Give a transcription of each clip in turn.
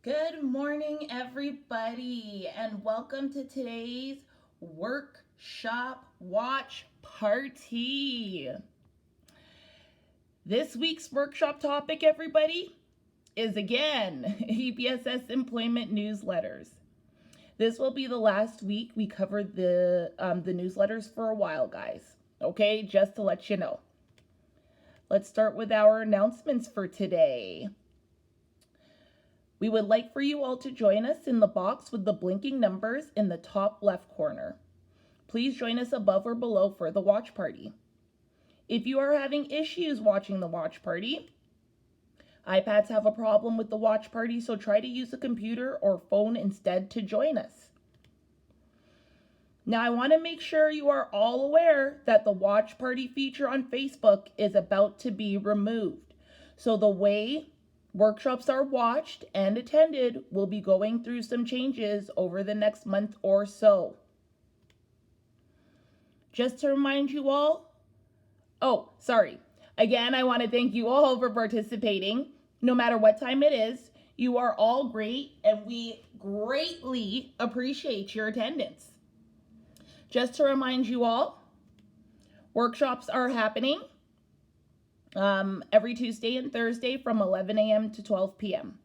Good morning, everybody, and welcome to today's workshop watch party. This week's workshop topic, everybody, is again EPSS employment newsletters. This will be the last week we covered the newsletters for a while, guys. Okay, just to let you know. Let's start with our announcements for today. We would like for you all to join us in the box with the blinking numbers in the top left corner. Please join us above or below for the watch party. If you are having issues watching the watch party, iPads have a problem with the watch party, so try to use a computer or phone instead to join us. Now, I want to make sure you are all aware that the watch party feature on Facebook is about to be removed. So the way workshops are watched and attended will be going through some changes over the next month or so. Just to remind you all, again, I want to thank you all for participating. No matter what time it is, you are all great and we greatly appreciate your attendance. Just to remind you all, workshops are happening every Tuesday and Thursday from 11 a.m. to 12 p.m.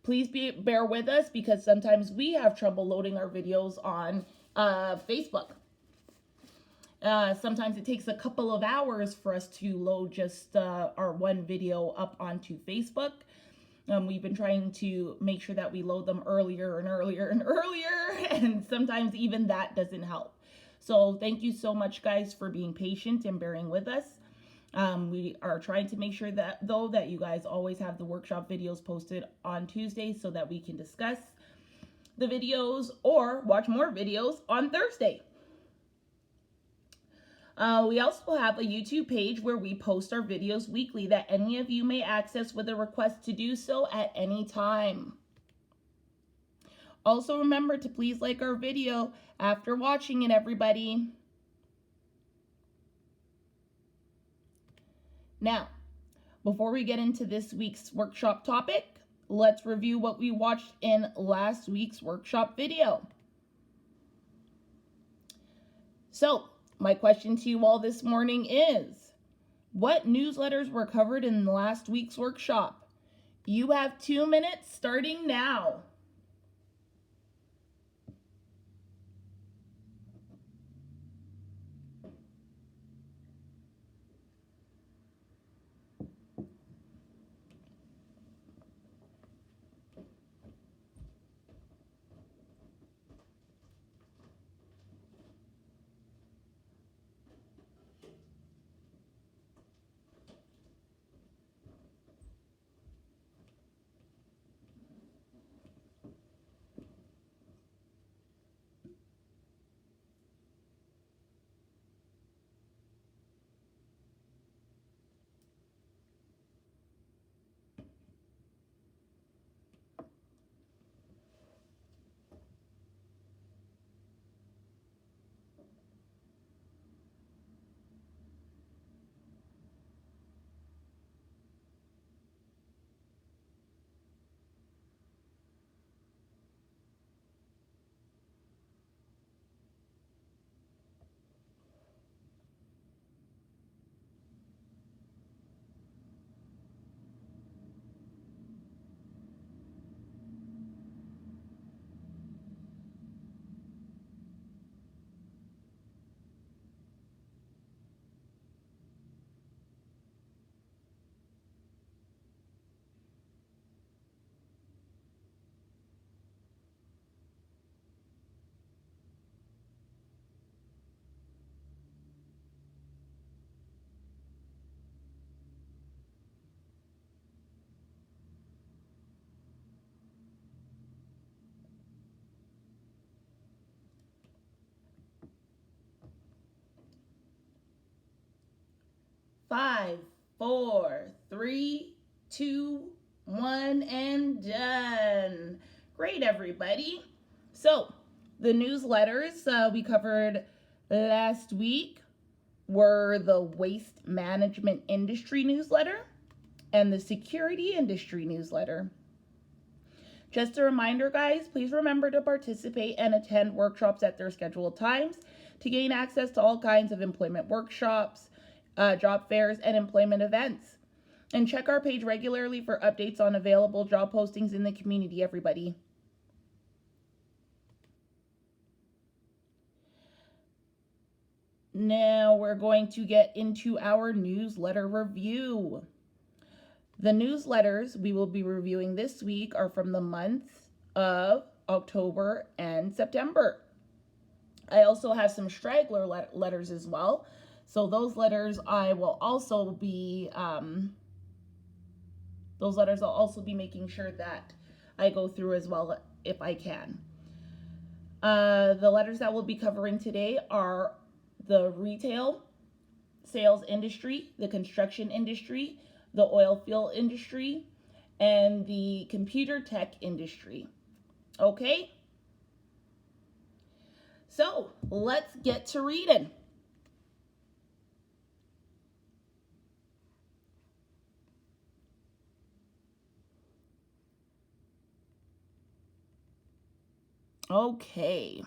Please bear with us because sometimes we have trouble loading our videos on Facebook. Sometimes it takes a couple of hours for us to load just our one video up onto Facebook. We've been trying to make sure that we load them earlier and earlier and earlier, and sometimes even that doesn't help. So thank you so much, guys, for being patient and bearing with us. We are trying to make sure that you guys always have the workshop videos posted on Tuesdays so that we can discuss the videos or watch more videos on Thursday. We also have a YouTube page where we post our videos weekly that any of you may access with a request to do so at any time. Also remember to please like our video after watching it, everybody. Now, before we get into this week's workshop topic, let's review what we watched in last week's workshop video. So, my question to you all this morning is, what newsletters were covered in last week's workshop? You have 2 minutes starting now. Five, four, three, two, one, and done. Great, everybody. So, the newsletters we covered last week were the waste management industry newsletter and the security industry newsletter. Just a reminder, guys, please remember to participate and attend workshops at their scheduled times to gain access to all kinds of employment workshops, job fairs, and employment events. And check our page regularly for updates on available job postings in the community, everybody. Now we're going to get into our newsletter review. The newsletters we will be reviewing this week are from the months of October and September. I also have some straggler letters as well. So those letters I'll also be making sure that I go through as well if I can. The letters that we'll be covering today are the retail sales industry, the construction industry, the oil field industry, and the computer tech industry. Okay? So let's get to reading. Okay.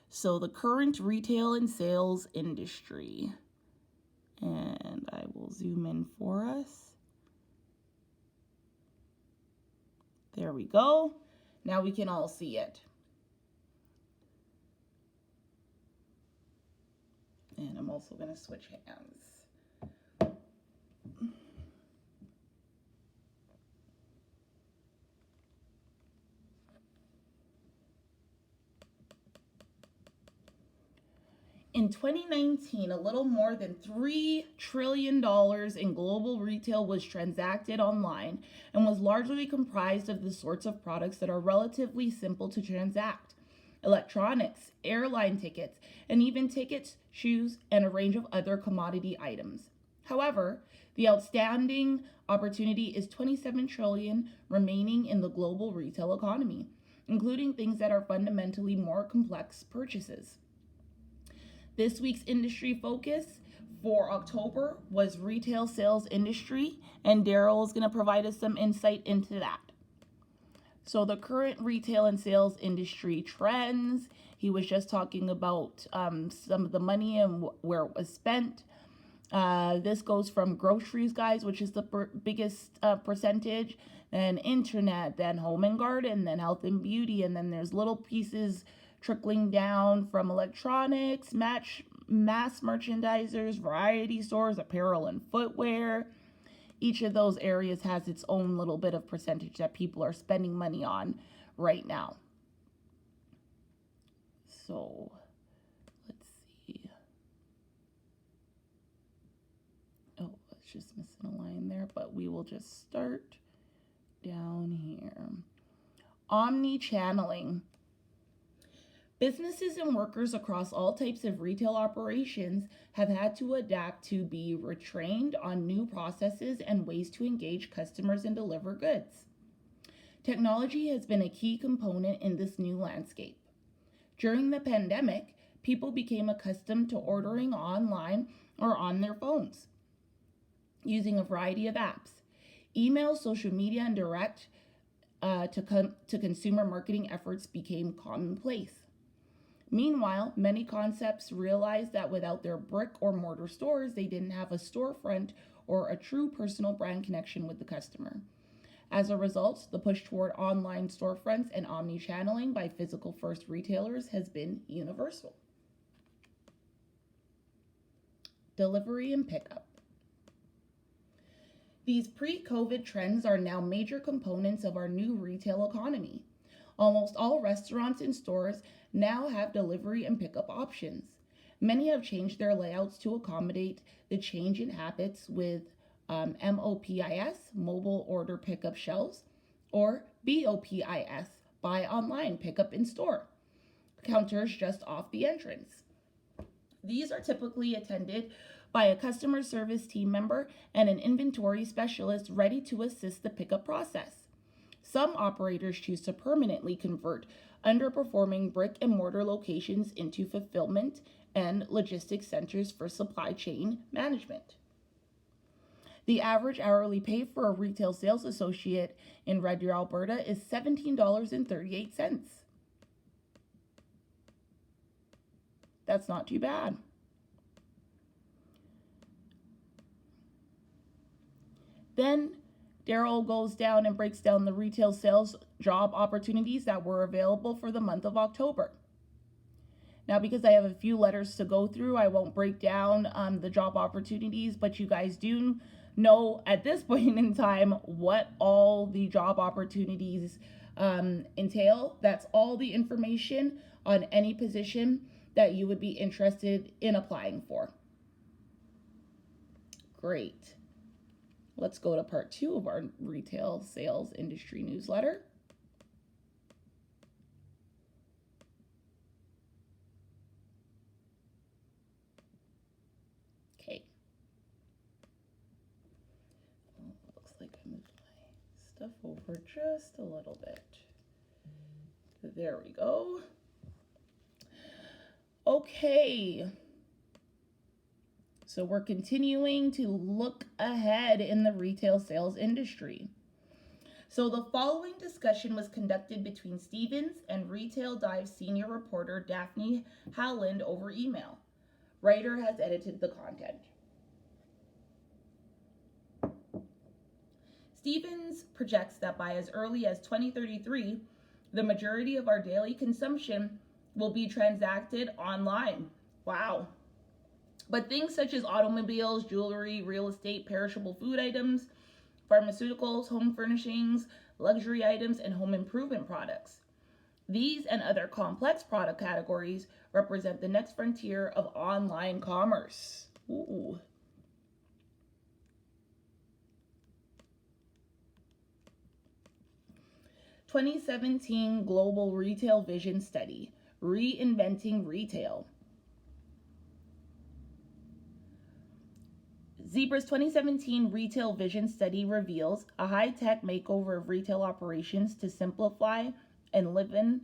So the current retail and sales industry. And I will zoom in for us. There we go. Now we can all see it. And I'm also going to switch hands. In 2019, a little more than $3 trillion in global retail was transacted online and was largely comprised of the sorts of products that are relatively simple to transact: electronics, airline tickets, and even tickets, shoes, and a range of other commodity items. However, the outstanding opportunity is 27 trillion remaining in the global retail economy, including things that are fundamentally more complex purchases. This week's industry focus for October was retail sales industry, and Daryl is going to provide us some insight into that. So the current retail and sales industry trends, he was just talking about some of the money and where it was spent. This goes from groceries, guys, which is the biggest percentage, then internet, then home and garden, then health and beauty, and then there's little pieces trickling down from electronics, mass merchandisers, variety stores, apparel and footwear. Each of those areas has its own little bit of percentage that people are spending money on right now. So let's see. Oh, it's just missing a line there, but we will just start down here. Omni-channeling. Businesses and workers across all types of retail operations have had to adapt to be retrained on new processes and ways to engage customers and deliver goods. Technology has been a key component in this new landscape. During the pandemic, people became accustomed to ordering online or on their phones, using a variety of apps. Email, social media, and direct to consumer marketing efforts became commonplace. Meanwhile, many concepts realized that without their brick or mortar stores, they didn't have a storefront or a true personal brand connection with the customer. As a result, the push toward online storefronts and omni-channeling by physical first retailers has been universal. Delivery and pickup. These pre-COVID trends are now major components of our new retail economy. Almost all restaurants and stores now have delivery and pickup options. Many have changed their layouts to accommodate the change in habits with MOPIS, mobile order pickup shelves, or BOPIS, buy online, pickup in store, counters just off the entrance. These are typically attended by a customer service team member and an inventory specialist ready to assist the pickup process. Some operators choose to permanently convert underperforming brick and mortar locations into fulfillment and logistics centers for supply chain management. The average hourly pay for a retail sales associate in Red Deer, Alberta is $17.38. That's not too bad. Then Daryl goes down and breaks down the retail sales job opportunities that were available for the month of October. Now, because I have a few letters to go through, I won't break down the job opportunities, but you guys do know at this point in time what all the job opportunities entail. That's all the information on any position that you would be interested in applying for. Great. Let's go to part 2 of our retail sales industry newsletter. Okay. Looks like I moved my stuff over just a little bit. There we go. Okay. So we're continuing to look ahead in the retail sales industry. So the following discussion was conducted between Stevens and Retail Dive senior reporter Daphne Howland over email. Writer has edited the content. Stevens projects that by as early as 2033, the majority of our daily consumption will be transacted online. Wow. But things such as automobiles, jewelry, real estate, perishable food items, pharmaceuticals, home furnishings, luxury items, and home improvement products. These and other complex product categories represent the next frontier of online commerce. Ooh. "2017 Global Retail Vision Study, Reinventing Retail." Zebra's 2017 Retail Vision Study reveals a high-tech makeover of retail operations to simplify and enliven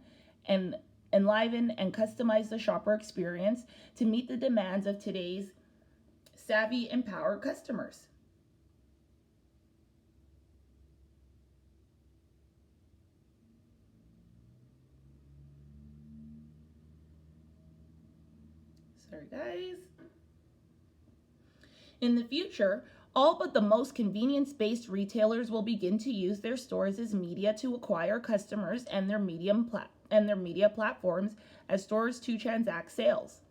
and customize the shopper experience to meet the demands of today's savvy, empowered customers. Sorry, guys. In the future, all but the most convenience-based retailers will begin to use their stores as media to acquire customers and their media platforms as stores to transact sales.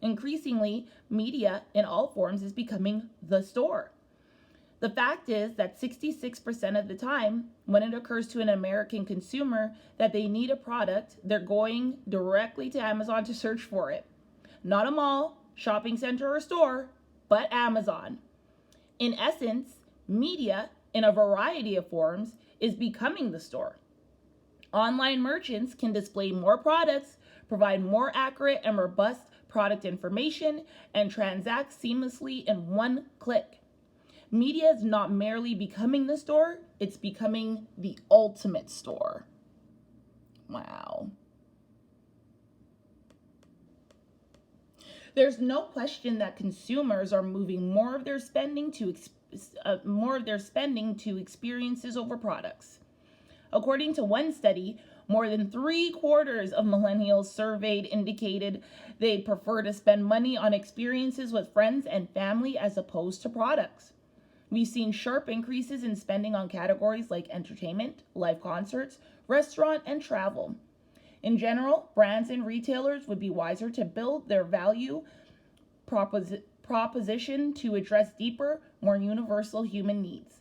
Increasingly, media in all forms is becoming the store. The fact is that 66% of the time, when it occurs to an American consumer that they need a product, they're going directly to Amazon to search for it. Not a mall, shopping center, or store, but Amazon. In essence, media, in a variety of forms, is becoming the store. Online merchants can display more products, provide more accurate and robust product information, and transact seamlessly in one click. Media is not merely becoming the store, it's becoming the ultimate store. Wow. There's no question that consumers are moving more of their spending to experiences over products. According to one study, more than 3/4 of millennials surveyed indicated they prefer to spend money on experiences with friends and family as opposed to products. We've seen sharp increases in spending on categories like entertainment, live concerts, restaurant, and travel. In general, brands and retailers would be wiser to build their value proposition to address deeper, more universal human needs.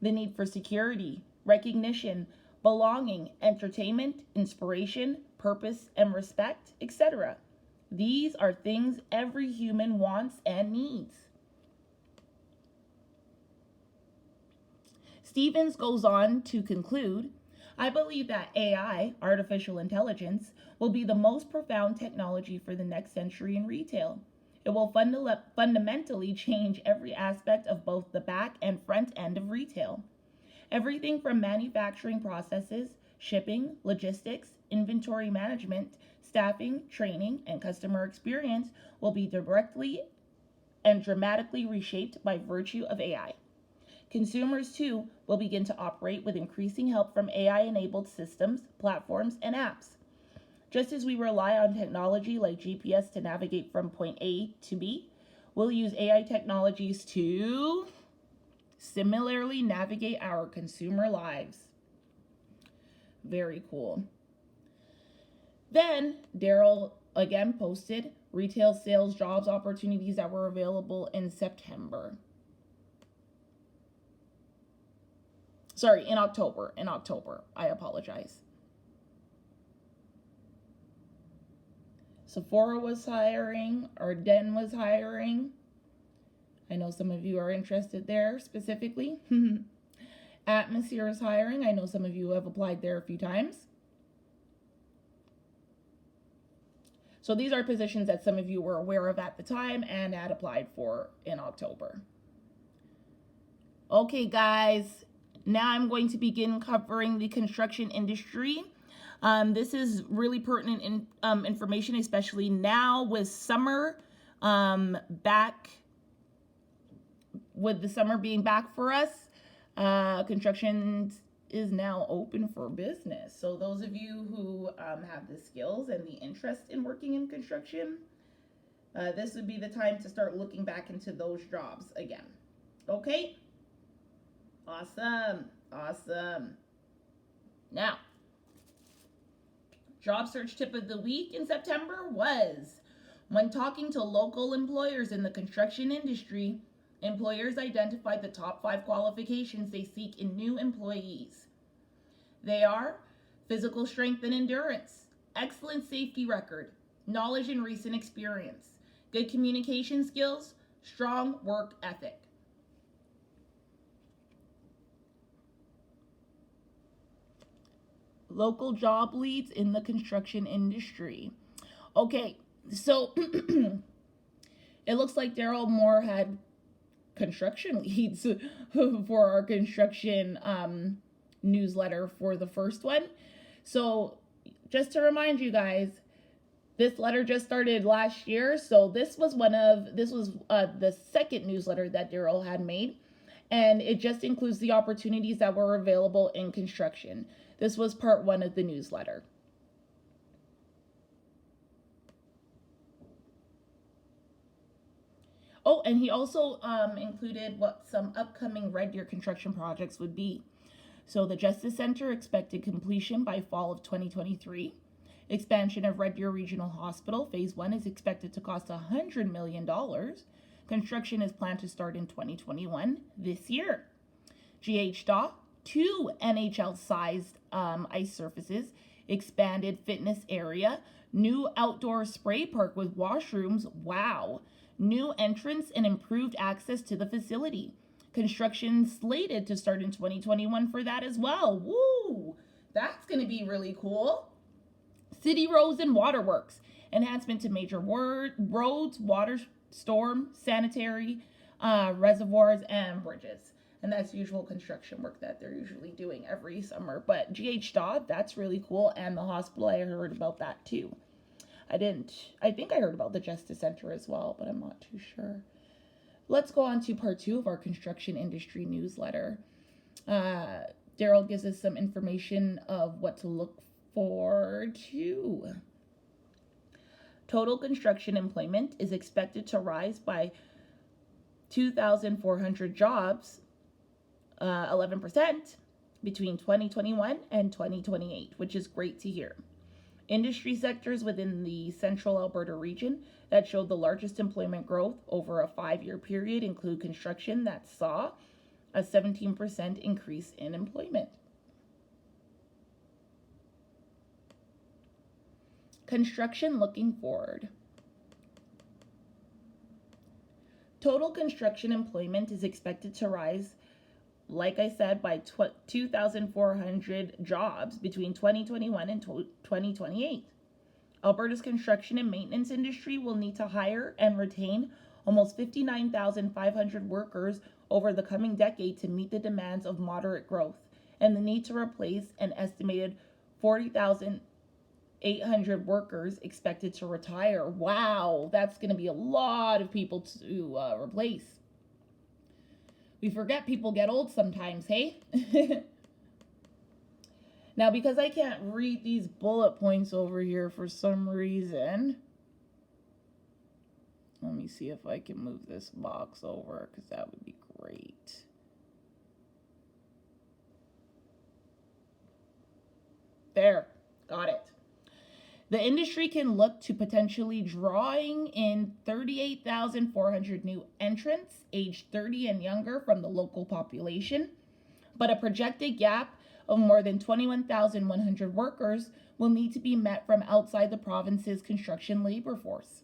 The need for security, recognition, belonging, entertainment, inspiration, purpose, and respect, etc. These are things every human wants and needs. Stevens goes on to conclude, "I believe that AI, artificial intelligence, will be the most profound technology for the next century in retail. It will fundamentally change every aspect of both the back and front end of retail. Everything from manufacturing processes, shipping, logistics, inventory management, staffing, training, and customer experience will be directly and dramatically reshaped by virtue of AI. Consumers, too, will begin to operate with increasing help from AI-enabled systems, platforms, and apps. Just as we rely on technology like GPS to navigate from point A to B, we'll use AI technologies to similarly navigate our consumer lives. Very cool. Then Daryl again posted retail sales jobs opportunities that were available in September. Sorry, in October. I apologize. Sephora was hiring, Arden was hiring. I know some of you are interested there specifically. Atmosphere is hiring. I know some of you have applied there a few times. So these are positions that some of you were aware of at the time and had applied for in October. Okay, guys, now I'm going to begin covering the construction industry. This is really pertinent information, especially now with summer back, with the summer being back for us. Construction is now open for business. So those of you who have the skills and the interest in working in construction, this would be the time to start looking back into those jobs again. Okay? Awesome. Now, job search tip of the week in September was, when talking to local employers in the construction industry, employers identified the top 5 qualifications they seek in new employees. They are physical strength and endurance, excellent safety record, knowledge and recent experience, good communication skills, strong work ethic. Local job leads in the construction industry. Okay, so it looks like Daryl Moore had construction leads for our construction newsletter for the first one. So just to remind you guys, this letter just started last year. So this was the second newsletter that Daryl had made, and it just includes the opportunities that were available in construction. This was part 1 of the newsletter. Oh, and he also included what some upcoming Red Deer construction projects would be. So the Justice Center expected completion by fall of 2023. Expansion of Red Deer Regional Hospital, Phase 1 is expected to cost $100 million. Construction is planned to start in 2021, this year. GHDA, 2 NHL-sized ice surfaces, expanded fitness area, new outdoor spray park with washrooms, wow. New entrance and improved access to the facility. Construction slated to start in 2021 for that as well. Woo! That's going to be really cool. City roads and waterworks. Enhancement to major roads, water, storm, sanitary, reservoirs, and bridges. And that's usual construction work that they're usually doing every summer. But GHDA, that's really cool. And the hospital, I heard about that too. I think I heard about the Justice Center as well, but I'm not too sure. Let's go on to part 2 of our construction industry newsletter. Daryl gives us some information of what to look forward to. Total construction employment is expected to rise by 2,400 jobs, 11%, between 2021 and 2028, which is great to hear. Industry sectors within the central Alberta region that showed the largest employment growth over a 5-year period include construction that saw a 17% increase in employment. Construction looking forward. Total construction employment is expected to rise, like I said, by 2,400 jobs between 2021 and 2028. Alberta's construction and maintenance industry will need to hire and retain almost 59,500 workers over the coming decade to meet the demands of moderate growth and the need to replace an estimated 40,800 workers expected to retire. Wow, that's going to be a lot of people to replace. We forget people get old sometimes, hey? Now, because I can't read these bullet points over here for some reason, let me see if I can move this box over, because that would be great. There, got it. The industry can look to potentially drawing in 38,400 new entrants aged 30 and younger from the local population, but a projected gap of more than 21,100 workers will need to be met from outside the province's construction labor force.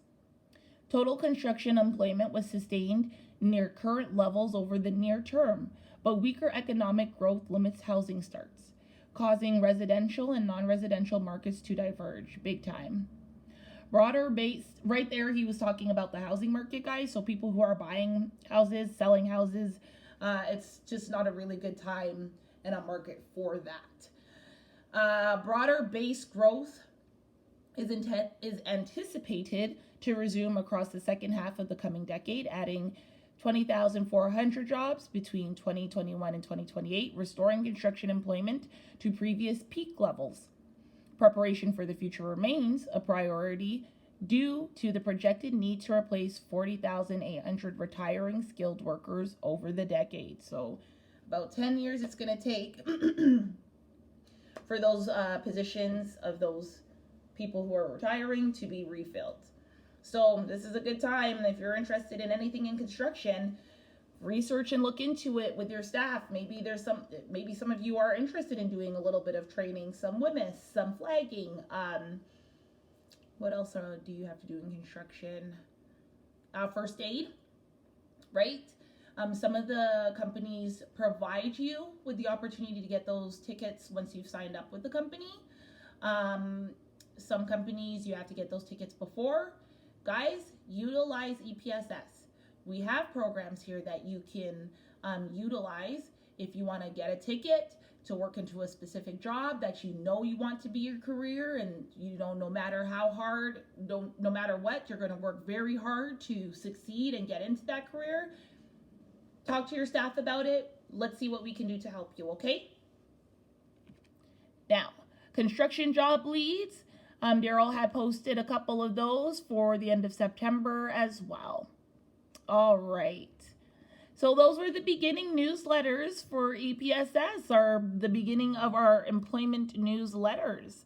Total construction employment was sustained near current levels over the near term, but weaker economic growth limits housing starts, causing residential and non-residential markets to diverge big time. Broader base, right there, he was talking about the housing market, guys. So people who are buying houses, selling houses, it's just not a really good time in a market for that. Broader base growth is anticipated to resume across the second half of the coming decade, adding 20,400 jobs between 2021 and 2028, restoring construction employment to previous peak levels. Preparation for the future remains a priority due to the projected need to replace 40,800 retiring skilled workers over the decade. So about 10 years it's going to take for those positions of those people who are retiring to be refilled. So this is a good time. If you're interested in anything in construction, research and look into it with your staff. Maybe some of you are interested in doing a little bit of training, some WMIS, some flagging. What else do you have to do in construction? First aid, right? Some of the companies provide you with the opportunity to get those tickets once you've signed up with the company. Some companies, you have to get those tickets before. Guys, utilize EPSS. We have programs here that you can utilize if you want to get a ticket to work into a specific job that you know you want to be your career, and you know, no matter how hard, no matter what, you're going to work very hard to succeed and get into that career. Talk to your staff about it. Let's see what we can do to help you, okay? Now, construction job leads. Daryl had posted a couple of those for the end of September as well. All right. So those were the beginning newsletters for EPSS, or the beginning of our employment newsletters.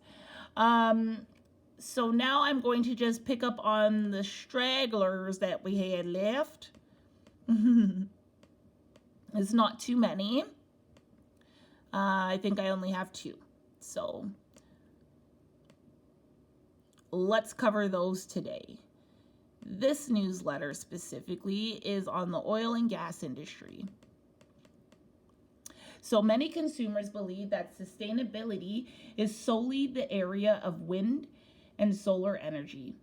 So now I'm going to just pick up on the stragglers that we had left. It's not too many. I think I only have 2. So let's cover those today. This newsletter specifically is on the oil and gas industry. So many consumers believe that sustainability is solely the area of wind and solar energy.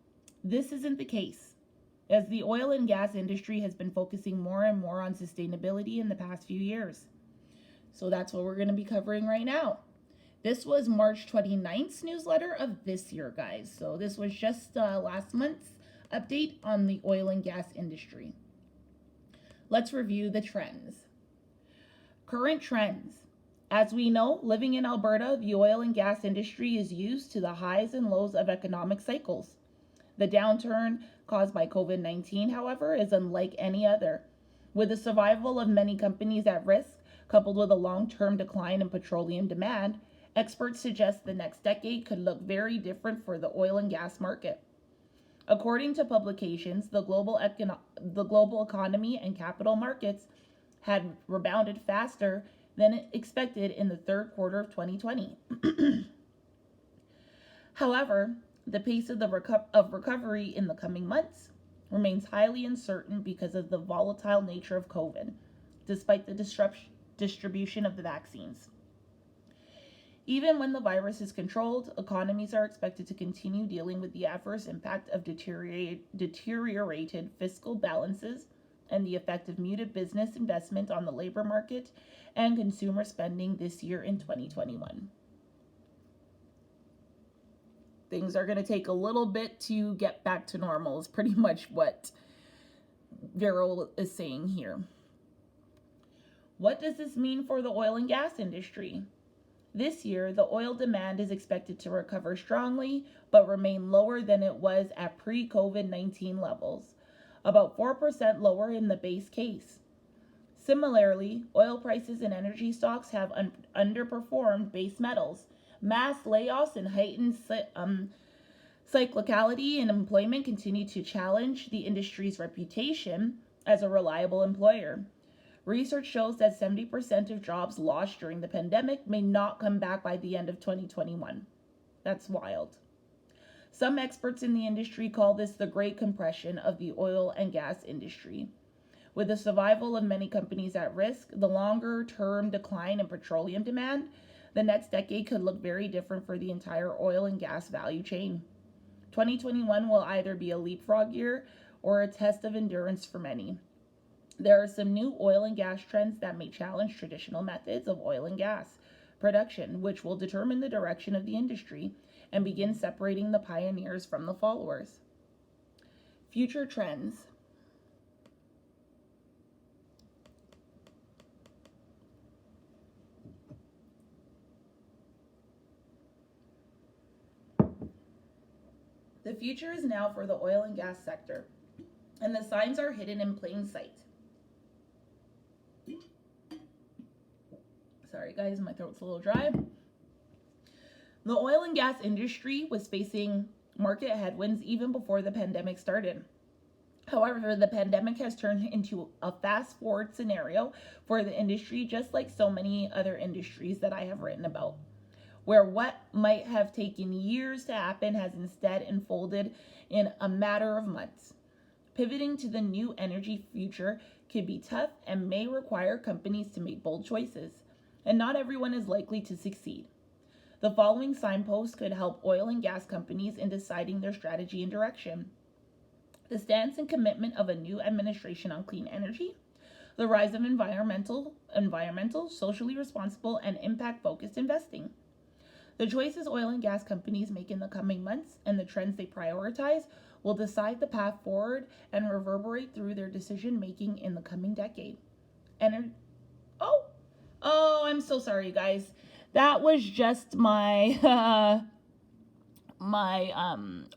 This isn't the case, as the oil and gas industry has been focusing more and more on sustainability in the past few years. So that's what we're going to be covering right now. This was March 29th's newsletter of this year, guys. So this was just last month's update on the oil and gas industry. Let's review the trends. Current trends. As we know, living in Alberta, the oil and gas industry is used to the highs and lows of economic cycles. The downturn caused by COVID-19, however, is unlike any other. With the survival of many companies at risk, coupled with a long-term decline in petroleum demand, experts suggest the next decade could look very different for the oil and gas market. According to publications, the global economy and capital markets had rebounded faster than expected in the third quarter of 2020. However, the pace of recovery in the coming months remains highly uncertain because of the volatile nature of COVID, despite the distribution of the vaccines. Even when the virus is controlled, economies are expected to continue dealing with the adverse impact of deteriorated fiscal balances and the effect of muted business investment on the labor market and consumer spending this year in 2021. Things are going to take a little bit to get back to normal, is pretty much what Daryl is saying here. What does this mean for the oil and gas industry? This year, the oil demand is expected to recover strongly, but remain lower than it was at pre-COVID-19 levels, about 4% lower in the base case. Similarly, oil prices and energy stocks have underperformed base metals. Mass layoffs and heightened cyclicality in employment continue to challenge the industry's reputation as a reliable employer. Research shows that 70% of jobs lost during the pandemic may not come back by the end of 2021. That's wild. Some experts in the industry call this the Great Compression of the oil and gas industry. With the survival of many companies at risk, the longer-term decline in petroleum demand, the next decade could look very different for the entire oil and gas value chain. 2021 will either be a leapfrog year or a test of endurance for many. There are some new oil and gas trends that may challenge traditional methods of oil and gas production, which will determine the direction of the industry and begin separating the pioneers from the followers. Future trends. The future is now for the oil and gas sector, and the signs are hidden in plain sight. Sorry guys, my throat's a little dry. The oil and gas industry was facing market headwinds even before the pandemic started. However, the pandemic has turned into a fast forward scenario for the industry, just like so many other industries that I have written about, where what might have taken years to happen has instead unfolded in a matter of months. Pivoting to the new energy future could be tough and may require companies to make bold choices, and not everyone is likely to succeed. The following signposts could help oil and gas companies in deciding their strategy and direction. The stance and commitment of a new administration on clean energy, the rise of environmental, socially responsible, and impact-focused investing. The choices oil and gas companies make in the coming months and the trends they prioritize will decide the path forward and reverberate through their decision-making in the coming decade. I'm so sorry, guys. That was just my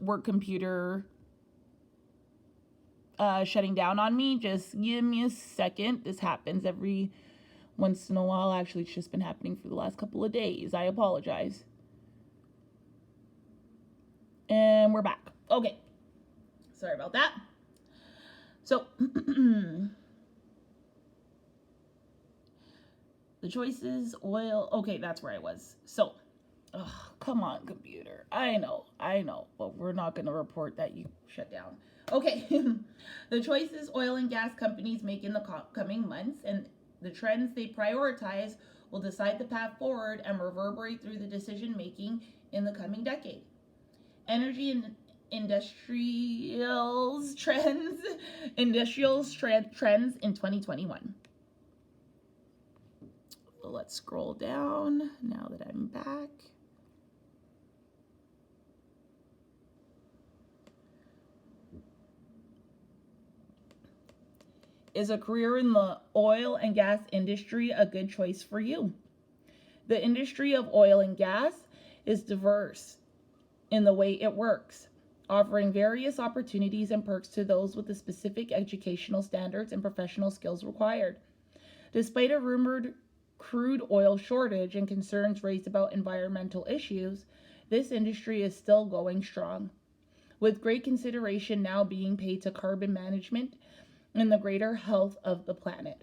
work computer shutting down on me. Just give me a second. This happens every once in a while. Actually, it's just been happening for the last couple of days. I apologize. And we're back. Okay. Sorry about that. So, the choices, oil. Okay, that's where I was. So, come on, computer. I know, but we're not going to report that you shut down. Okay, the choices oil and gas companies make in the coming months and the trends they prioritize will decide the path forward and reverberate through the decision making in the coming decade. Energy and industrials trends in 2021. So let's scroll down now that I'm back. Is a career in the oil and gas industry a good choice for you? The industry of oil and gas is diverse in the way it works, offering various opportunities and perks to those with the specific educational standards and professional skills required. Despite a rumored crude oil shortage and concerns raised about environmental issues, this industry is still going strong, with great consideration now being paid to carbon management and the greater health of the planet.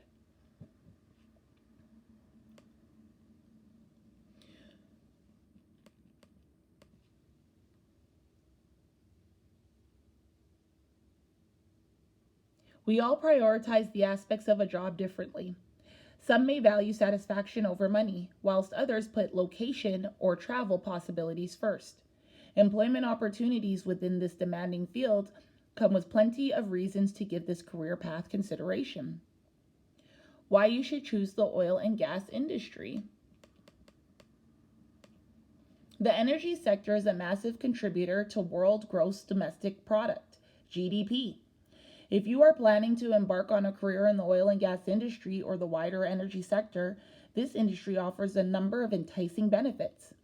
We all prioritize the aspects of a job differently. Some may value satisfaction over money, whilst others put location or travel possibilities first. Employment opportunities within this demanding field come with plenty of reasons to give this career path consideration. Why you should choose the oil and gas industry. The energy sector is a massive contributor to world gross domestic product, GDP. If you are planning to embark on a career in the oil and gas industry or the wider energy sector, this industry offers a number of enticing benefits.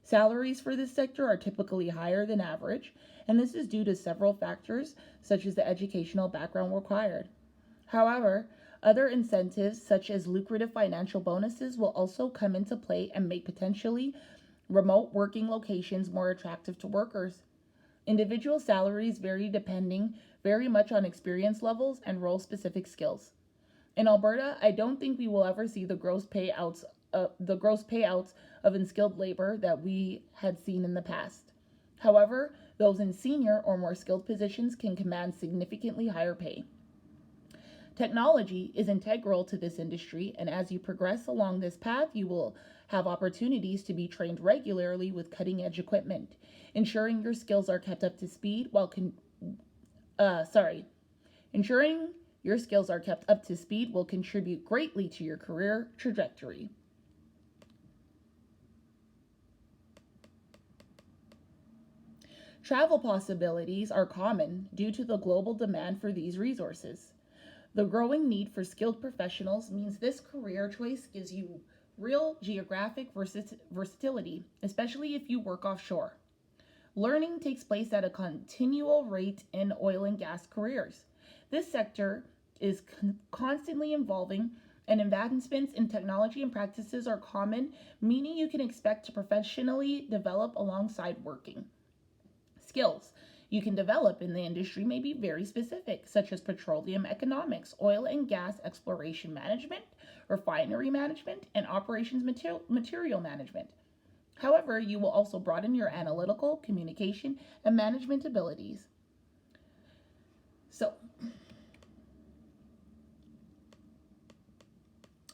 Salaries for this sector are typically higher than average, and this is due to several factors, such as the educational background required. However, other incentives, such as lucrative financial bonuses, will also come into play and make potentially remote working locations more attractive to workers. Individual salaries vary depending very much on experience levels and role specific skills. In Alberta, I don't think we will ever see the gross payouts of unskilled labor that we had seen in the past. However, those in senior or more skilled positions can command significantly higher pay. Technology is integral to this industry, and as you progress along this path, you will have opportunities to be trained regularly with cutting edge equipment, ensuring your skills are kept up to speed ensuring your skills are kept up to speed will contribute greatly to your career trajectory. Travel possibilities are common due to the global demand for these resources. The growing need for skilled professionals means this career choice gives you real geographic versatility, especially if you work offshore. Learning takes place at a continual rate in oil and gas careers. This sector is constantly evolving, and advancements in technology and practices are common, meaning you can expect to professionally develop alongside working. Skills you can develop in the industry may be very specific, such as petroleum economics, oil and gas exploration management, refinery management, and operations material management. However, you will also broaden your analytical, communication, and management abilities. So,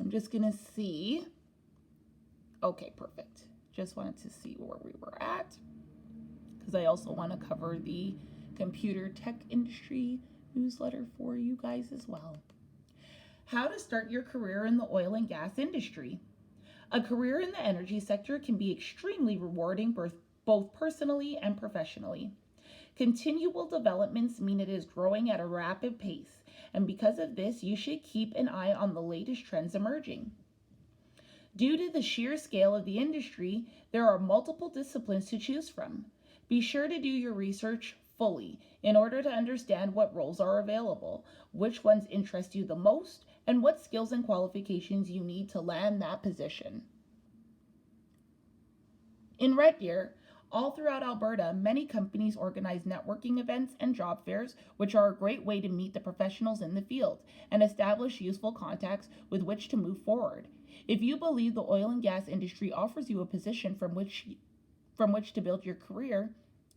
I'm just going to see. Okay, perfect. Just wanted to see where we were at, because I also want to cover the computer tech industry newsletter for you guys as well. How to start your career in the oil and gas industry. A career in the energy sector can be extremely rewarding both personally and professionally. Continual developments mean it is growing at a rapid pace, and because of this, you should keep an eye on the latest trends emerging. Due to the sheer scale of the industry, there are multiple disciplines to choose from. Be sure to do your research fully in order to understand what roles are available, which ones interest you the most, and what skills and qualifications you need to land that position. In Red Deer, all throughout Alberta, many companies organize networking events and job fairs, which are a great way to meet the professionals in the field and establish useful contacts with which to move forward. If you believe the oil and gas industry offers you a position from which to build your career,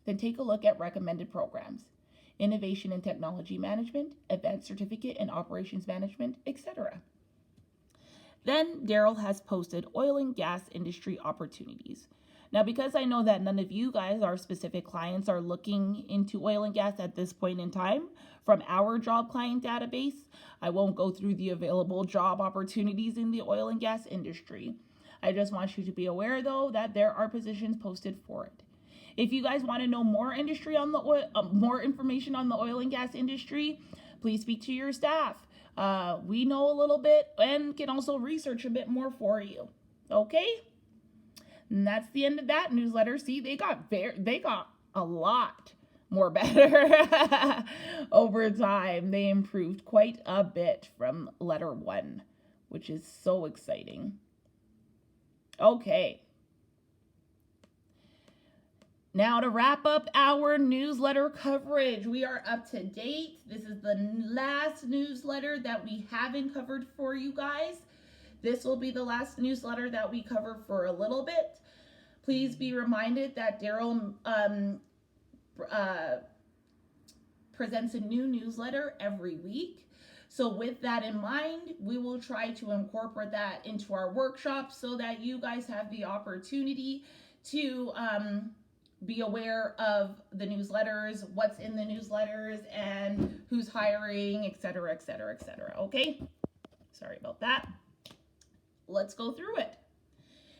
then take a look at recommended programs: Innovation and Technology Management, Advanced Certificate in Operations Management, etc. Then Daryl has posted oil and gas industry opportunities. Now, because I know that none of you guys, our specific clients, are looking into oil and gas at this point in time, from our job client database, I won't go through the available job opportunities in the oil and gas industry. I just want you to be aware, though, that there are positions posted for it. If you guys want to know more more information on the oil and gas industry, please speak to your staff. We know a little bit and can also research a bit more for you. Okay? And that's the end of that newsletter. See, they got a lot more better over time. They improved quite a bit from letter 1, which is so exciting. Okay. Now to wrap up our newsletter coverage, we are up to date. This is the last newsletter that we haven't covered for you guys. This will be the last newsletter that we cover for a little bit. Please be reminded that Daryl presents a new newsletter every week. So with that in mind, we will try to incorporate that into our workshop so that you guys have the opportunity to be aware of the newsletters, what's in the newsletters, and who's hiring, etc., etc., etc. Okay? Sorry about that. Let's go through it.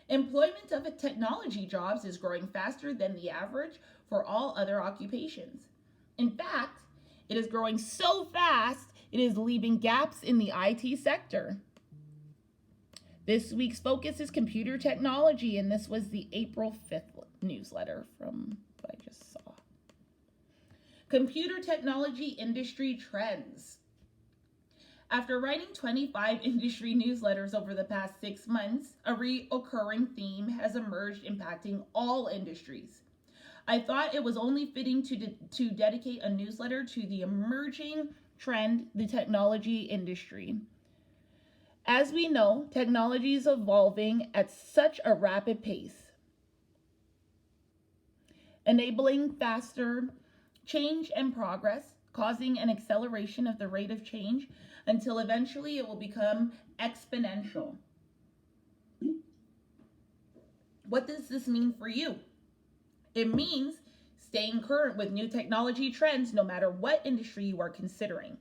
Employment of technology jobs is growing faster than the average for all other occupations. In fact, It is growing so fast, it is leaving gaps in the IT sector. This week's focus is computer technology, and this was the April 5th newsletter from what I just saw. Computer technology industry trends. After writing 25 industry newsletters over the past 6 months, a reoccurring theme has emerged impacting all industries. I thought it was only fitting to dedicate a newsletter to the emerging trend, the technology industry. As we know, technology is evolving at such a rapid pace, enabling faster change and progress, causing an acceleration of the rate of change until eventually it will become exponential. What does this mean for you? It means staying current with new technology trends no matter what industry you are considering.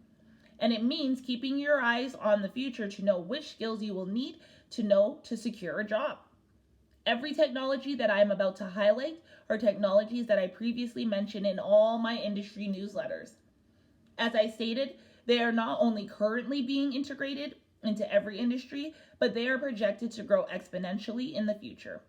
And it means keeping your eyes on the future to know which skills you will need to know to secure a job. Every technology that I am about to highlight are technologies that I previously mentioned in all my industry newsletters. As I stated, they are not only currently being integrated into every industry, but they are projected to grow exponentially in the future.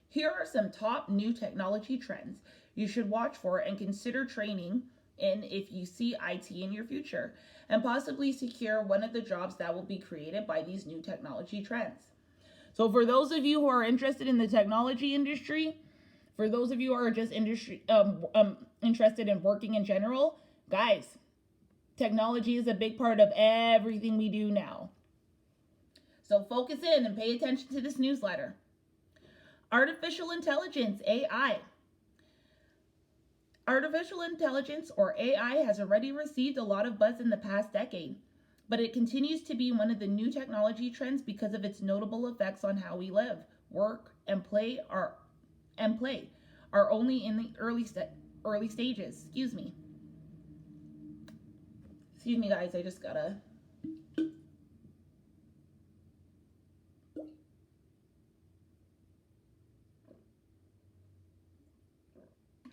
Here are some top new technology trends you should watch for and consider training in if you see IT in your future, and possibly secure one of the jobs that will be created by these new technology trends. So for those of you who are interested in the technology industry, for those of you who are just interested in working in general, guys, technology is a big part of everything we do now. So focus in and pay attention to this newsletter. Artificial intelligence, AI. Artificial intelligence, or AI, has already received a lot of buzz in the past decade, but it continues to be one of the new technology trends because of its notable effects on how we live, work, and play are only in the early stages. Excuse me, guys. I just gotta.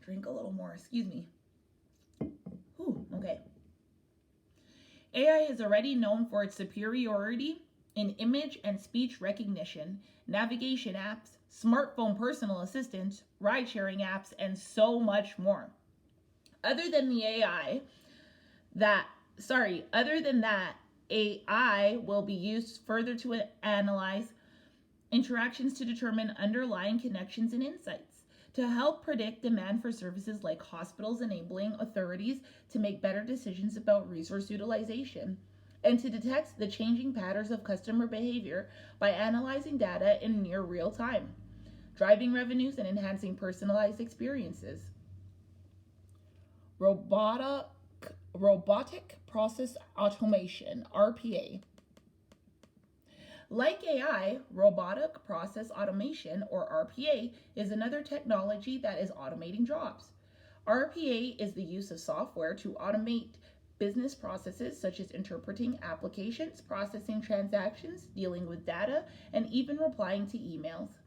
Drink a little more, excuse me. Okay. AI is already known for its superiority in image and speech recognition, navigation apps, smartphone personal assistants, ride-sharing apps, and so much more. Other than that, AI will be used further to analyze interactions to determine underlying connections and insights, to help predict demand for services like hospitals, enabling authorities to make better decisions about resource utilization, and to detect the changing patterns of customer behavior by analyzing data in near real time, driving revenues and enhancing personalized experiences. Robotic process automation, RPA. Like AI, robotic process automation, or RPA, is another technology that is automating jobs. RPA is the use of software to automate business processes such as interpreting applications, processing transactions, dealing with data, and even replying to emails.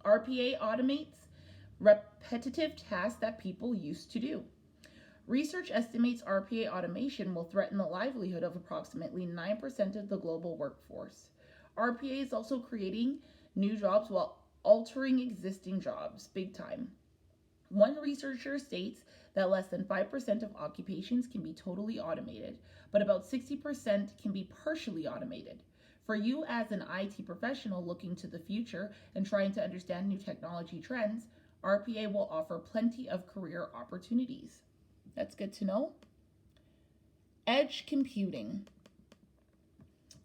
RPA automates repetitive tasks that people used to do. Research estimates RPA automation will threaten the livelihood of approximately 9% of the global workforce. RPA is also creating new jobs while altering existing jobs, big time. One researcher states that less than 5% of occupations can be totally automated, but about 60% can be partially automated. For you as an IT professional looking to the future and trying to understand new technology trends, RPA will offer plenty of career opportunities. That's good to know. Edge computing.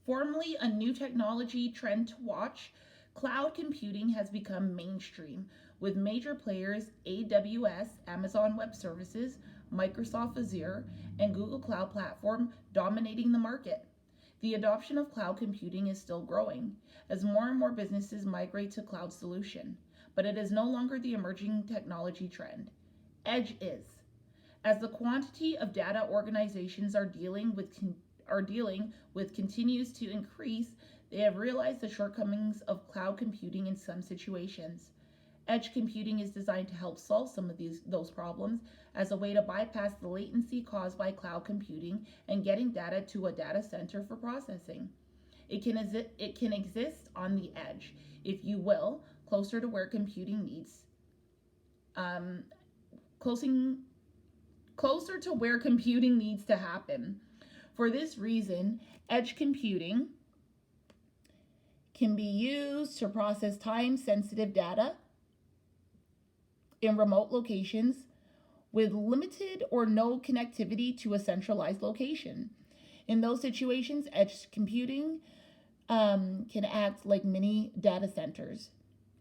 Formerly a new technology trend to watch, cloud computing has become mainstream, with major players AWS, Amazon Web Services, Microsoft Azure, and Google Cloud Platform dominating the market. The adoption of cloud computing is still growing as more and more businesses migrate to cloud solution, but it is no longer the emerging technology trend. Edge is. As the quantity of data organizations are dealing with continues to increase, they have realized the shortcomings of cloud computing in some situations. Edge computing is designed to help solve some of those problems as a way to bypass the latency caused by cloud computing and getting data to a data center for processing. It can exist on the edge, if you will, closer to where computing needs, closer to where computing needs to happen. For this reason, edge computing can be used to process time-sensitive data in remote locations with limited or no connectivity to a centralized location. In those situations, edge computing can act like mini data centers.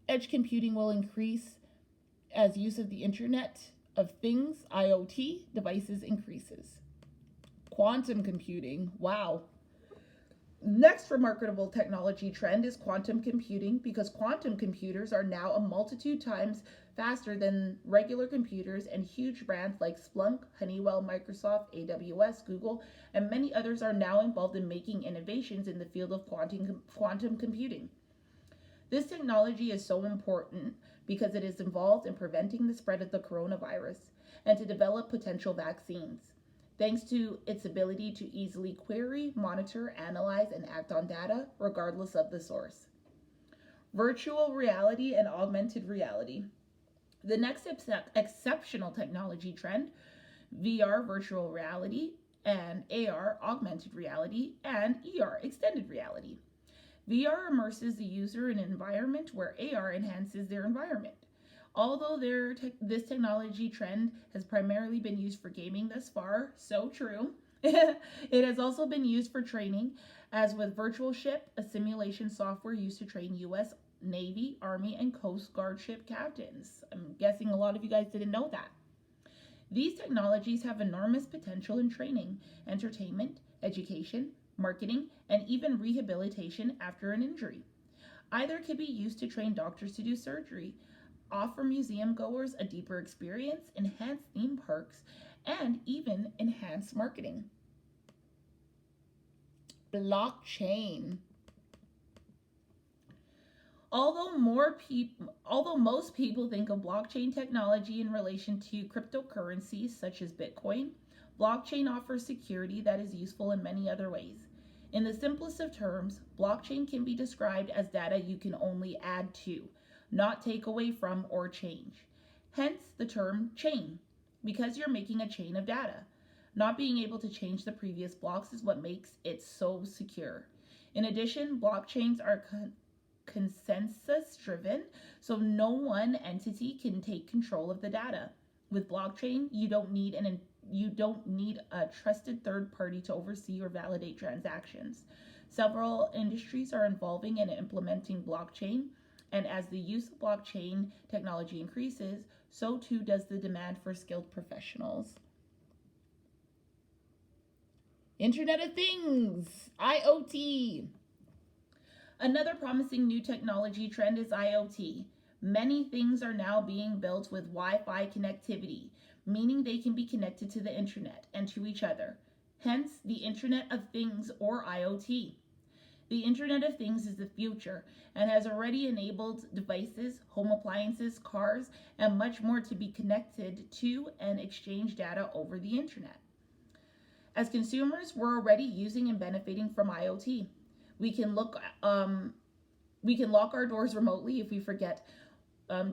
Edge computing will increase as use of the Internet of Things, IoT, devices increases. Quantum computing, wow. Next remarkable technology trend is quantum computing, because quantum computers are now a multitude times faster than regular computers, and huge brands like Splunk, Honeywell, Microsoft, AWS, Google, and many others are now involved in making innovations in the field of quantum computing. This technology is so important because it is involved in preventing the spread of the coronavirus and to develop potential vaccines. Thanks to its ability to easily query, monitor, analyze, and act on data, regardless of the source. Virtual reality and augmented reality. The next exceptional technology trend, VR, virtual reality, and AR, augmented reality, and ER, extended reality. VR immerses the user in an environment where AR enhances their environment. Although this technology trend has primarily been used for gaming thus far, so true, it has also been used for training, as with Virtual Ship, a simulation software used to train U.S. Navy, Army, and Coast Guard ship captains. I'm guessing a lot of you guys didn't know that. These technologies have enormous potential in training, entertainment, education, marketing, and even rehabilitation after an injury. Either can be used to train doctors to do surgery, offer museum goers a deeper experience, enhance theme parks, and even enhance marketing. Blockchain. Although most people think of blockchain technology in relation to cryptocurrencies such as Bitcoin, blockchain offers security that is useful in many other ways. In the simplest of terms, blockchain can be described as data you can only add to, not take away from or change. Hence the term chain, because you're making a chain of data. Not being able to change the previous blocks is what makes it so secure. In addition, blockchains are consensus driven, so no one entity can take control of the data. With blockchain, you don't need a trusted third party to oversee or validate transactions. Several industries are evolving and implementing blockchain, and as the use of blockchain technology increases, so too does the demand for skilled professionals. Internet of Things, IoT. Another promising new technology trend is IoT. Many things are now being built with Wi-Fi connectivity, meaning they can be connected to the internet and to each other. Hence, the Internet of Things, or IoT. The Internet of Things is the future and has already enabled devices, home appliances, cars, and much more to be connected to and exchange data over the internet. As consumers, we're already using and benefiting from IoT. We can lock our doors remotely if we forget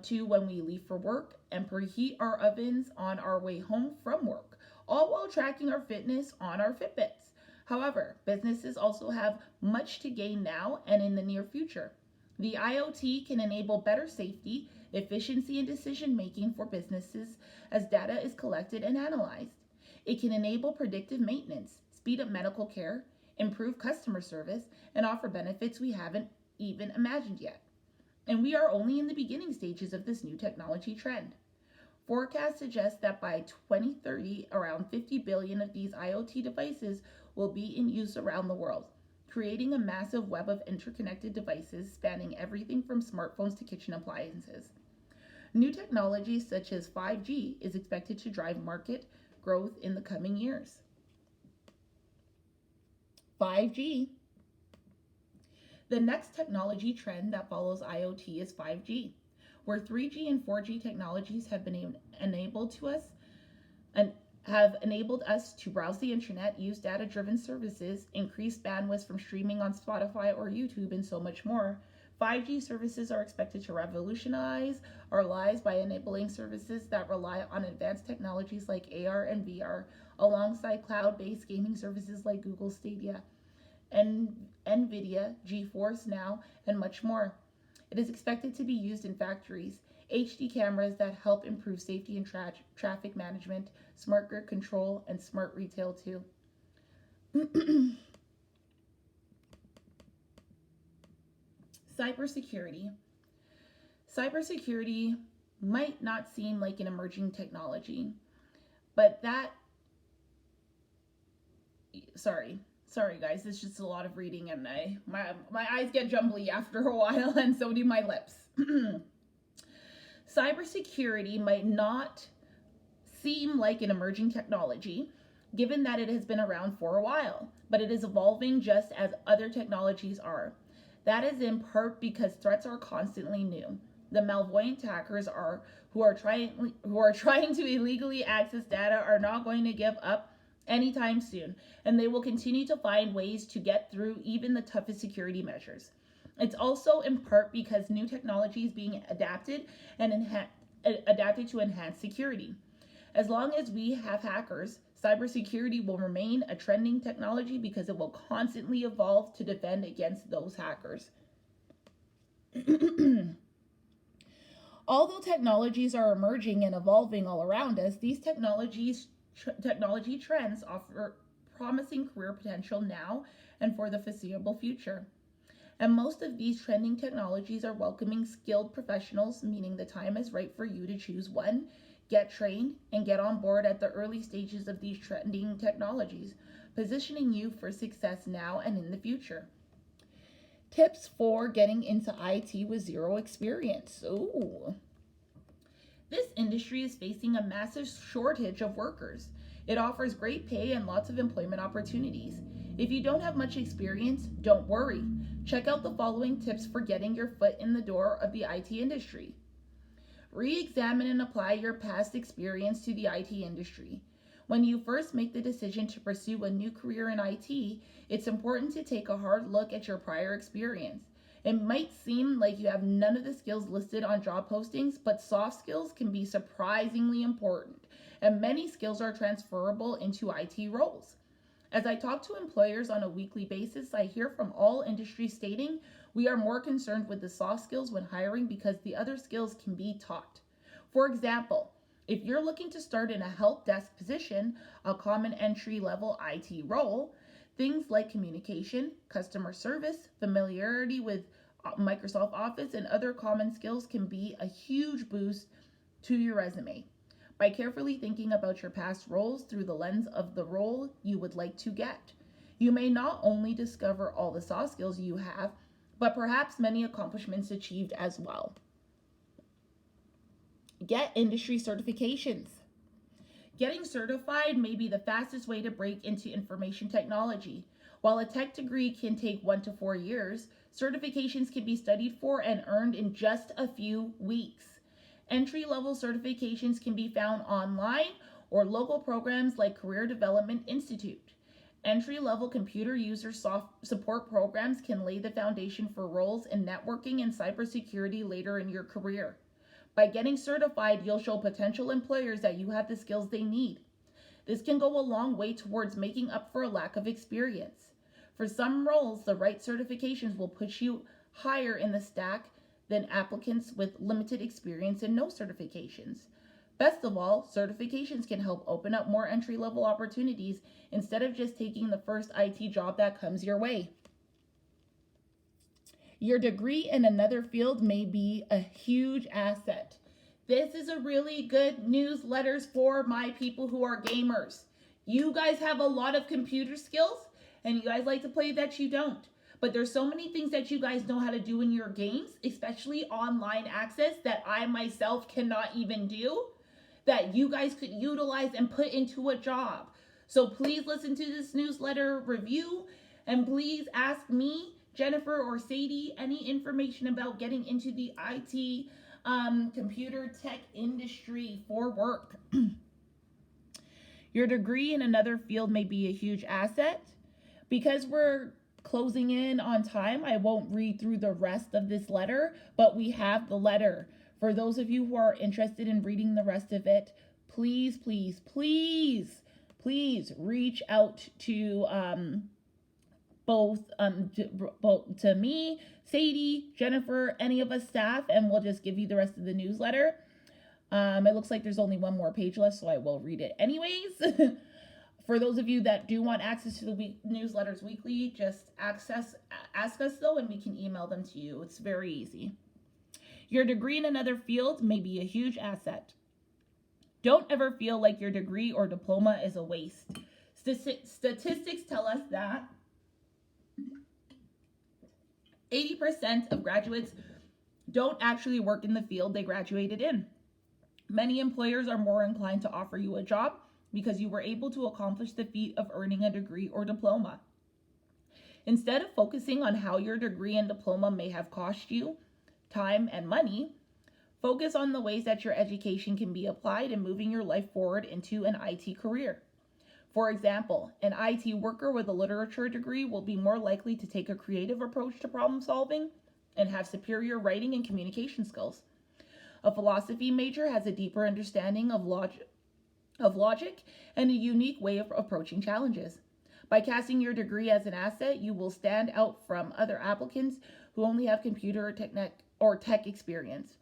to when we leave for work, and preheat our ovens on our way home from work, all while tracking our fitness on our Fitbits. However, businesses also have much to gain now and in the near future. The IoT can enable better safety, efficiency, and decision making for businesses as data is collected and analyzed. It can enable predictive maintenance, speed up medical care, improve customer service, and offer benefits we haven't even imagined yet. And we are only in the beginning stages of this new technology trend. Forecasts suggest that by 2030, around 50 billion of these IoT devices will be in use around the world, creating a massive web of interconnected devices spanning everything from smartphones to kitchen appliances. New technologies such as 5G is expected to drive market growth in the coming years. 5G. The next technology trend that follows IoT is 5G. where 3G and 4G technologies have been enabled to us and have enabled us to browse the internet, use data-driven services, increase bandwidth from streaming on Spotify or YouTube, and so much more. 5G services are expected to revolutionize our lives by enabling services that rely on advanced technologies like AR and VR, alongside cloud-based gaming services like Google Stadia, and NVIDIA, GeForce Now, and much more. It is expected to be used in factories, HD cameras that help improve safety and traffic management, smart grid control, and smart retail too. Cybersecurity. Cybersecurity might not seem like an emerging technology, but sorry guys, it's just a lot of reading and my eyes get jumbly after a while, and so do my lips. Cybersecurity might not seem like an emerging technology, given that it has been around for a while, but it is evolving just as other technologies are. That is in part because threats are constantly new. The malveillant hackers who are trying to illegally access data are not going to give up anytime soon, and they will continue to find ways to get through even the toughest security measures. It's also in part because new technology is being adapted to enhance security. As long as we have hackers, cybersecurity will remain a trending technology because it will constantly evolve to defend against those hackers. Although technologies are emerging and evolving all around us, these technology trends offer promising career potential now and for the foreseeable future. And most of these trending technologies are welcoming skilled professionals, meaning the time is right for you to choose one, get trained, and get on board at the early stages of these trending technologies, positioning you for success now and in the future. Tips for getting into IT with zero experience. Ooh. This industry is facing a massive shortage of workers. It offers great pay and lots of employment opportunities. If you don't have much experience, don't worry. Check out the following tips for getting your foot in the door of the IT industry. Re-examine and apply your past experience to the IT industry. When you first make the decision to pursue a new career in IT, it's important to take a hard look at your prior experience. It might seem like you have none of the skills listed on job postings, but soft skills can be surprisingly important, and many skills are transferable into IT roles. As I talk to employers on a weekly basis, I hear from all industries stating we are more concerned with the soft skills when hiring because the other skills can be taught. For example, if you're looking to start in a help desk position, a common entry-level IT role, things like communication, customer service, familiarity with Microsoft Office, and other common skills can be a huge boost to your resume. By carefully thinking about your past roles through the lens of the role you would like to get, you may not only discover all the soft skills you have, but perhaps many accomplishments achieved as well. Get industry certifications. Getting certified may be the fastest way to break into information technology. While a tech degree can take 1 to 4 years, certifications can be studied for and earned in just a few weeks. Entry-level certifications can be found online or local programs like Career Development Institute. Entry-level computer user support programs can lay the foundation for roles in networking and cybersecurity later in your career. By getting certified, you'll show potential employers that you have the skills they need. This can go a long way towards making up for a lack of experience. For some roles, the right certifications will push you higher in the stack than applicants with limited experience and no certifications. Best of all, certifications can help open up more entry-level opportunities instead of just taking the first IT job that comes your way. Your degree in another field may be a huge asset. This is a really good newsletter for my people who are gamers. You guys have a lot of computer skills, and you guys like to play that you don't. But there's so many things that you guys know how to do in your games, especially online access, that I myself cannot even do, that you guys could utilize and put into a job. So please listen to this newsletter review, and please ask me Jennifer or Sadie, any information about getting into the IT computer tech industry for work? Your degree in another field may be a huge asset. Because we're closing in on time, I won't read through the rest of this letter, but we have the letter. For those of you who are interested in reading the rest of it, please, please, please, please reach out to both to me, Sadie, Jennifer, any of us staff, and we'll just give you the rest of the newsletter. It looks like there's only one more page left, so I will read it anyways. For those of you that do want access to the newsletters weekly, just ask us though, and we can email them to you. It's very easy. Your degree in another field may be a huge asset. Don't ever feel like your degree or diploma is a waste. Statistics tell us that 80% of graduates don't actually work in the field they graduated in. Many employers are more inclined to offer you a job because you were able to accomplish the feat of earning a degree or diploma. Instead of focusing on how your degree and diploma may have cost you time and money, focus on the ways that your education can be applied in moving your life forward into an IT career. For example, an IT worker with a literature degree will be more likely to take a creative approach to problem solving and have superior writing and communication skills. A philosophy major has a deeper understanding of logic and a unique way of approaching challenges. By casting your degree as an asset, you will stand out from other applicants who only have computer or tech experience.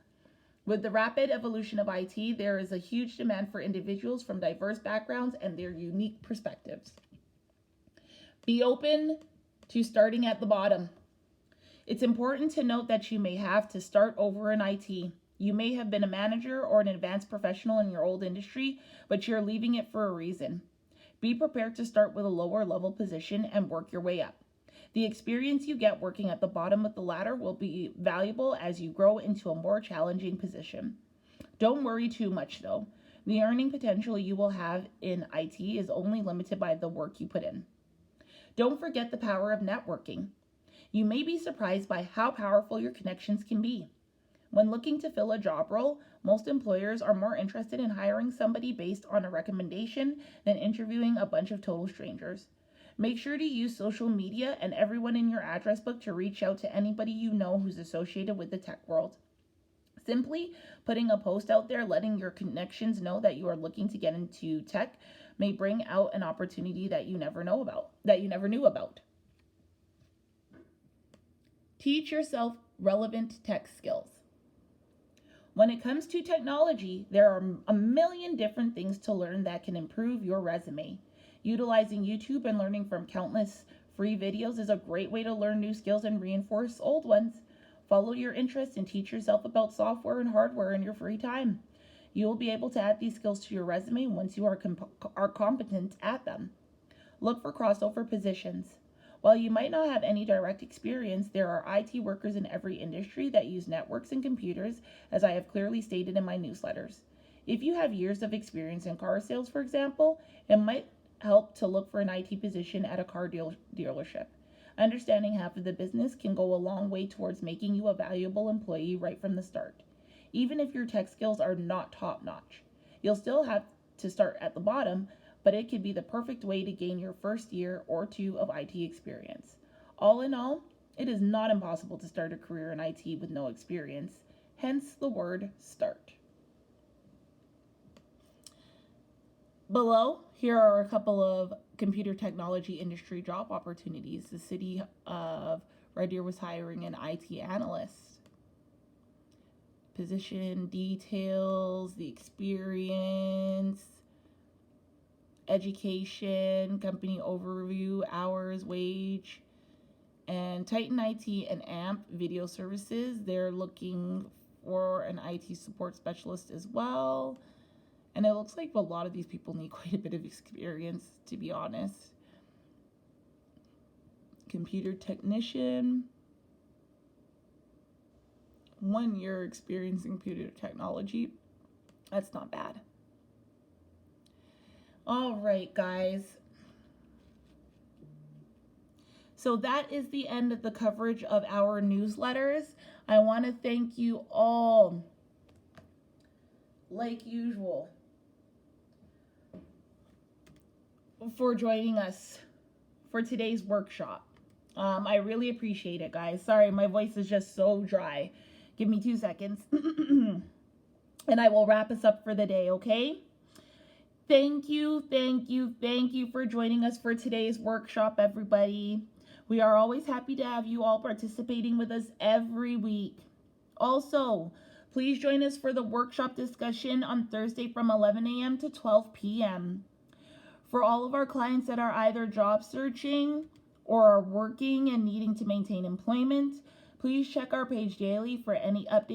With the rapid evolution of IT, there is a huge demand for individuals from diverse backgrounds and their unique perspectives. Be open to starting at the bottom. It's important to note that you may have to start over in IT. You may have been a manager or an advanced professional in your old industry, but you're leaving it for a reason. Be prepared to start with a lower level position and work your way up. The experience you get working at the bottom of the ladder will be valuable as you grow into a more challenging position. Don't worry too much though. The earning potential you will have in IT is only limited by the work you put in. Don't forget the power of networking. You may be surprised by how powerful your connections can be. When looking to fill a job role, most employers are more interested in hiring somebody based on a recommendation than interviewing a bunch of total strangers. Make sure to use social media and everyone in your address book to reach out to anybody you know who's associated with the tech world. Simply putting a post out there letting your connections know that you are looking to get into tech may bring out an opportunity that you never knew about. Teach yourself relevant tech skills. When it comes to technology, there are a million different things to learn that can improve your resume. Utilizing YouTube and learning from countless free videos is a great way to learn new skills and reinforce old ones. Follow your interests and teach yourself about software and hardware in your free time. You will be able to add these skills to your resume once you are competent at them. Look for crossover positions. While you might not have any direct experience, there are IT workers in every industry that use networks and computers, as I have clearly stated in my newsletters. If you have years of experience in car sales, for example, it might help to look for an IT position at a car dealership. Understanding half of the business can go a long way towards making you a valuable employee right from the start. Even if your tech skills are not top-notch, you'll still have to start at the bottom, but it could be the perfect way to gain your first year or two of IT experience. All in all, it is not impossible to start a career in IT with no experience, hence the word start. Below, here are a couple of computer technology industry job opportunities. The city of Red Deer was hiring an IT analyst. Position details, the experience, education, company overview, hours, wage, and Titan IT and AMP Video Services. They're looking for an IT support specialist as well. And it looks like a lot of these people need quite a bit of experience, to be honest. Computer technician. 1 year experience in computer technology. That's not bad. All right, guys. So that is the end of the coverage of our newsletters. I want to thank you all, like usual, for joining us for today's workshop. I really appreciate it, guys. Sorry, my voice is just so dry. Give me 2 seconds. And I will wrap us up for the day, okay? Thank you for joining us for today's workshop, everybody. We are always happy to have you all participating with us every week. Also, please join us for the workshop discussion on Thursday from 11 a.m. to 12 p.m. For all of our clients that are either job searching or are working and needing to maintain employment, please check our page daily for any updates